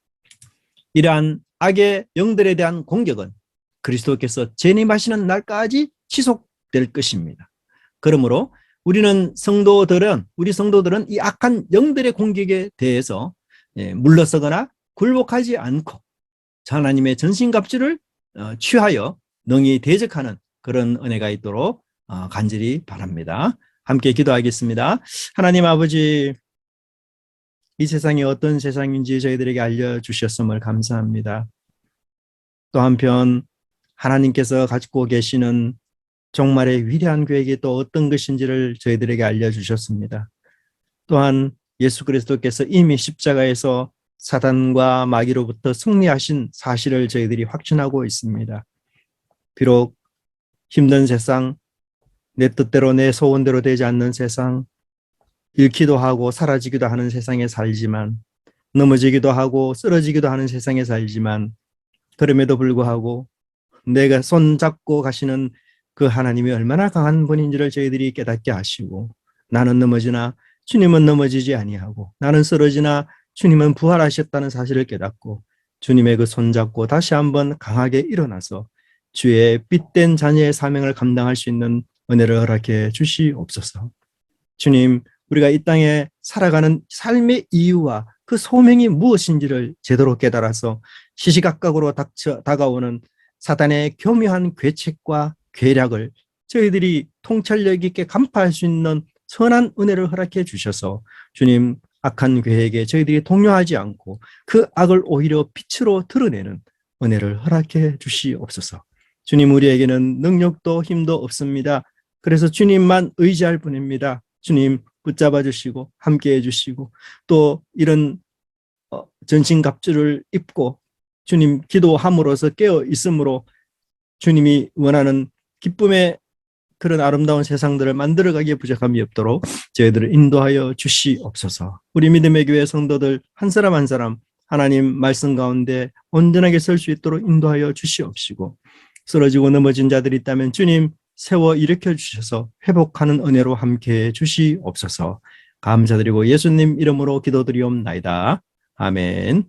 이러한 악의 영들에 대한 공격은 그리스도께서 재림하시는 날까지 지속될 것입니다. 그러므로 우리 성도들은 이 악한 영들의 공격에 대해서 물러서거나 굴복하지 않고 하나님의 전신갑주를 취하여 능히 대적하는 그런 은혜가 있도록 간절히 바랍니다. 함께 기도하겠습니다. 하나님 아버지, 이 세상이 어떤 세상인지 저희들에게 알려주셨음을 감사합니다. 또 한편 하나님께서 가지고 계시는 종말의 위대한 계획이 또 어떤 것인지를 저희들에게 알려주셨습니다. 또한 예수 그리스도께서 이미 십자가에서 사단과 마귀로부터 승리하신 사실을 저희들이 확신하고 있습니다. 비록 힘든 세상, 내 뜻대로 내 소원대로 되지 않는 세상, 잃기도 하고 사라지기도 하는 세상에 살지만, 넘어지기도 하고 쓰러지기도 하는 세상에 살지만, 그럼에도 불구하고 내가 손잡고 가시는 그 하나님이 얼마나 강한 분인지를 저희들이 깨닫게 하시고, 나는 넘어지나 주님은 넘어지지 아니하고, 나는 쓰러지나 주님은 부활하셨다는 사실을 깨닫고, 주님의 그 손잡고 다시 한번 강하게 일어나서 주의 빛된 자녀의 사명을 감당할 수 있는 은혜를 허락해 주시옵소서. 주님, 우리가 이 땅에 살아가는 삶의 이유와 그 소명이 무엇인지를 제대로 깨달아서 시시각각으로 다가오는 사단의 교묘한 괴책과 괴략을 저희들이 통찰력 있게 간파할 수 있는 선한 은혜를 허락해 주셔서 주님, 악한 계획에 저희들이 동요하지 않고 그 악을 오히려 빛으로 드러내는 은혜를 허락해 주시옵소서. 주님, 우리에게는 능력도 힘도 없습니다. 그래서 주님만 의지할 뿐입니다. 주님 붙잡아 주시고 함께해 주시고, 또 이런 전신갑주를 입고 주님 기도함으로써 깨어 있으므로 주님이 원하는 기쁨의 그런 아름다운 세상들을 만들어가기에 부족함이 없도록 저희들을 인도하여 주시옵소서. 우리 믿음의 교회 성도들 한 사람 한 사람 하나님 말씀 가운데 온전하게 설 수 있도록 인도하여 주시옵시고, 쓰러지고 넘어진 자들이 있다면 주님 세워 일으켜 주셔서 회복하는 은혜로 함께해 주시옵소서. 감사드리고 예수님 이름으로 기도드리옵나이다. 아멘.